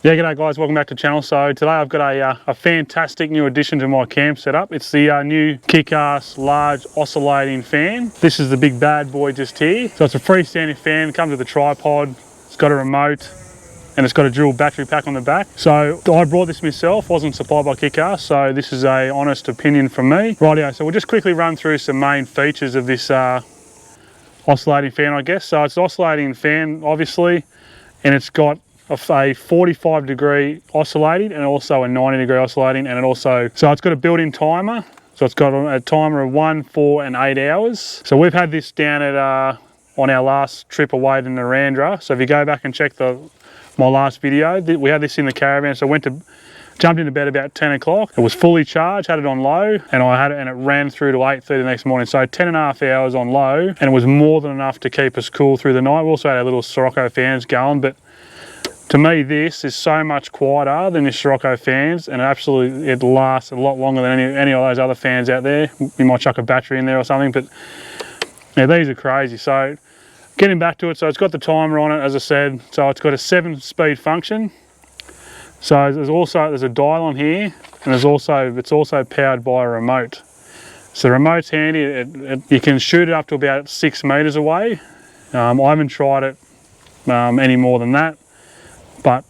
Yeah, g'day guys, welcome back to the channel. So today I've got a fantastic new addition to my camp setup. It's the new KickAss large oscillating fan. This is the big bad boy just here. So it's a freestanding fan, it comes with a tripod, it's got a remote, and it's got a dual battery pack on the back. So I brought this myself, wasn't supplied by KickAss, so this is a honest opinion from me. Rightio, so we'll just quickly run through some main features of this oscillating fan, I guess. So it's an oscillating fan, obviously, and it's got a 45-degree oscillating and also a 90-degree oscillating, and so it's got a built-in timer. So it's got a timer of 1, 4 and 8 hours. So we've had this down at on our last trip away to Narrandera. So if you go back and check my last video, we had this in the caravan. So I jumped into bed about 10 o'clock. It was fully charged, had it on low, and it ran through to 8:30 the next morning. So 10.5 hours on low, and it was more than enough to keep us cool through the night. We also had our little Sirocco fans going, but to me, this is so much quieter than the Sirocco fans, and it lasts a lot longer than any of those other fans out there. You might chuck a battery in there or something, but yeah, these are crazy. So getting back to it, so it's got the timer on it, as I said. So it's got a 7-speed function. So there's a dial on here, and it's also powered by a remote. So the remote's handy. You can shoot it up to about 6 meters away. I haven't tried it any more than that. But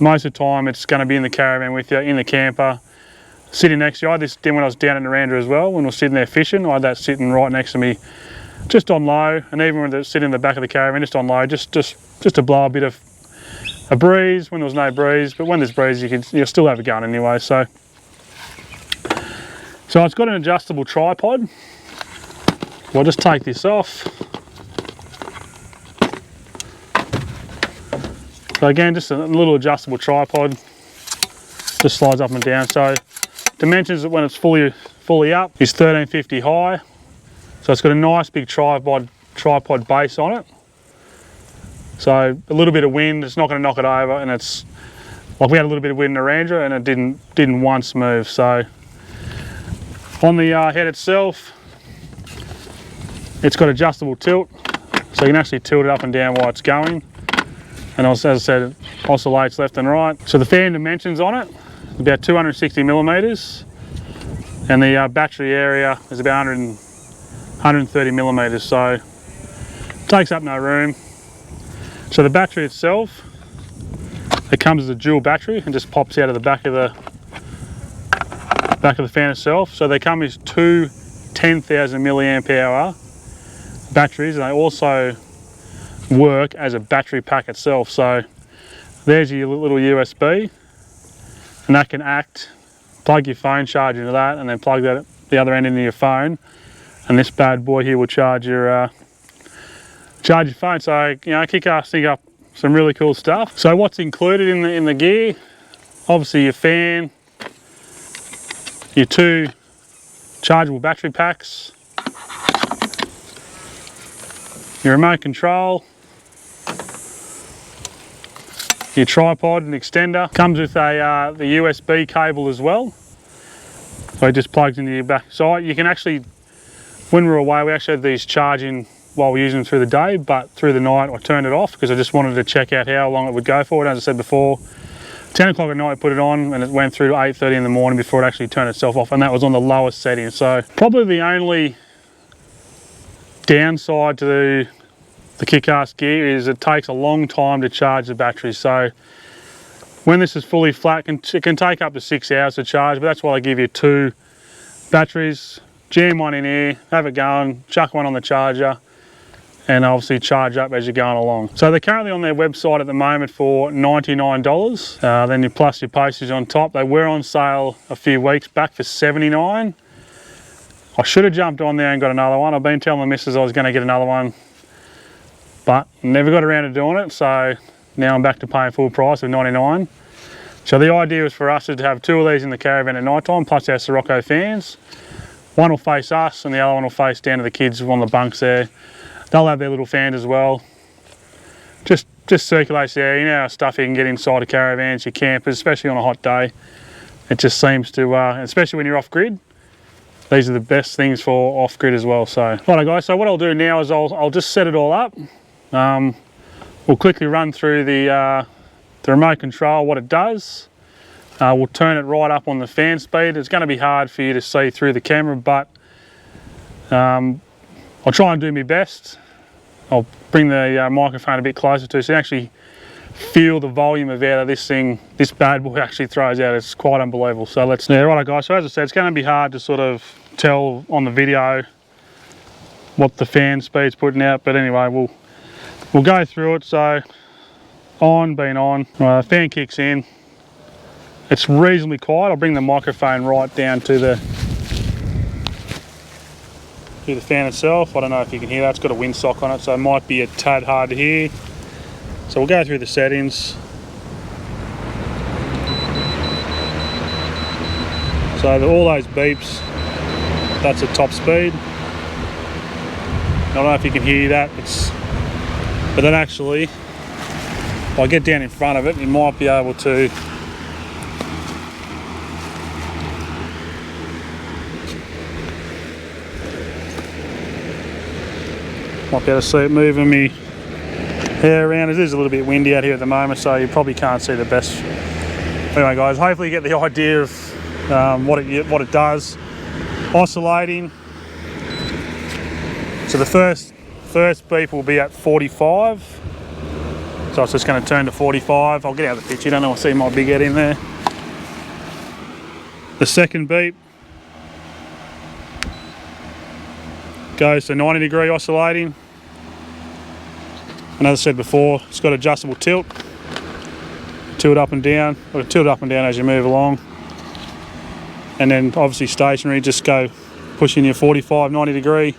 most of the time it's going to be in the caravan with you, in the camper, sitting next to you. I had this when I was down in Narrandera as well, when we were sitting there fishing. I had that sitting right next to me, just on low, and even when they're sitting in the back of the caravan, just on low, just to blow a bit of a breeze when there was no breeze. But when there's breeze, you'll still have it going anyway. So it's got an adjustable tripod. So I'll just take this off. So again, just a little adjustable tripod, just slides up and down. So dimensions when it's fully up is 1350 high. So it's got a nice big tripod base on it. So a little bit of wind, it's not going to knock it over, and it's like we had a little bit of wind in Narrandera and it didn't once move. So on the head itself, it's got adjustable tilt, so you can actually tilt it up and down while it's going. And as I said, it oscillates left and right. So the fan dimensions on it, about 260 millimeters. And the battery area is about 130 millimeters, so it takes up no room. So the battery itself, it comes as a dual battery and just pops out of the back of the fan itself. So they come as two 10,000 milliamp hour batteries, and they also work as a battery pack itself. So there's your little USB, and that can plug your phone charge into that, and then plug the other end into your phone, and this bad boy here will charge your phone. So KickAss think up some really cool stuff. So what's included in the gear? Obviously your fan, your 2 chargeable battery packs, your remote control, your tripod and extender. Comes with the USB cable as well, so it just plugs into your back. So you can actually, when we're away, we actually had these charging while we're using them through the day, but through the night I turned it off because I just wanted to check out how long it would go for. And as I said before, 10 o'clock at night I put it on, and it went through to 8:30 in the morning before it actually turned itself off, and that was on the lowest setting. So probably the only downside to the KickAss gear is it takes a long time to charge the battery. So when this is fully flat, it can take up to 6 hours to charge, but that's why I give you 2 batteries. Jam one in here, have it going, chuck one on the charger, and obviously charge up as you're going along. So they're currently on their website at the moment for $99. Then you plus your postage on top. They were on sale a few weeks back for $79. I should have jumped on there and got another one. I've been telling the missus I was going to get another one, but never got around to doing it. So now I'm back to paying full price of $99. So the idea was for us to have 2 of these in the caravan at night time, plus our Sirocco fans. One will face us and the other one will face down to the kids on the bunks there. They'll have their little fans as well. Just circulates the air. You know how stuff you can get inside the caravans, your campers, especially on a hot day. It just seems to, especially when you're off grid, these are the best things for off grid as well. So, right guys, so what I'll do now is I'll just set it all up. We'll quickly run through the remote control, what it does. We'll turn it right up on the fan speed. It's going to be hard for you to see through the camera, but I'll try and do my best. I'll bring the microphone a bit closer to so you actually feel the volume of air that this bad boy actually throws out. It's quite unbelievable. So right guys, so as I said, it's going to be hard to sort of tell on the video what the fan speed's putting out, but anyway, we'll go through it. So being on, fan kicks in. It's reasonably quiet. I'll bring the microphone right down to the fan itself. I don't know if you can hear that. It's got a windsock on it, so it might be a tad hard to hear. So we'll go through the settings. So all those beeps, that's at top speed. I don't know if you can hear that. But then actually, if I get down in front of it, you might be able to see it moving me hair around. It is a little bit windy out here at the moment, so you probably can't see the best. Anyway guys, hopefully you get the idea of what it does. Oscillating. So the first beep will be at 45. So it's just going to turn to 45. I'll get out of the picture, you don't want to see my big head in there. The second beep goes to 90 degree oscillating. And as I said before, it's got adjustable tilt. Tilt up and down, or tilt up and down as you move along. And then obviously stationary, just go pushing your 45, 90 degree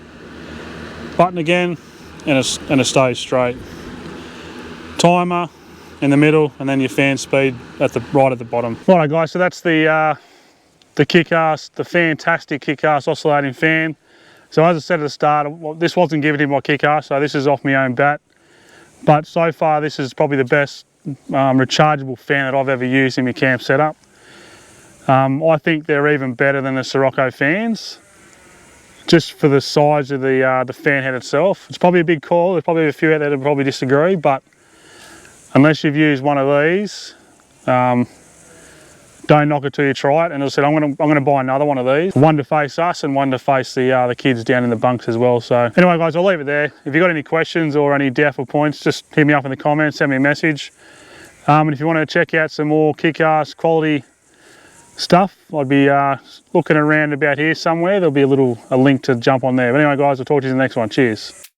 button again, and it stays straight. Timer in the middle, and then your fan speed right at the bottom. Right guys, so that's the KickAss, the FAN-tasic KickAss oscillating fan. So as I said at the start, this wasn't given to me by KickAss, so this is off my own bat. But so far, this is probably the best rechargeable fan that I've ever used in my camp setup. I think they're even better than the Sirocco fans, just for the size of the fan head itself. It's probably a big call. There's probably a few out there that probably disagree, but unless you've used one of these, don't knock it till you try it. And as I said, I'm gonna buy another one of these, one to face us and one to face the kids down in the bunks as well. So anyway guys, I'll leave it there. If you've got any questions or any doubtful points, just hit me up in the comments, send me a message. And if you want to check out some more KickAss quality stuff, I'd be looking around about here somewhere. There'll be a link to jump on there. But anyway guys, I'll talk to you in the next one. Cheers.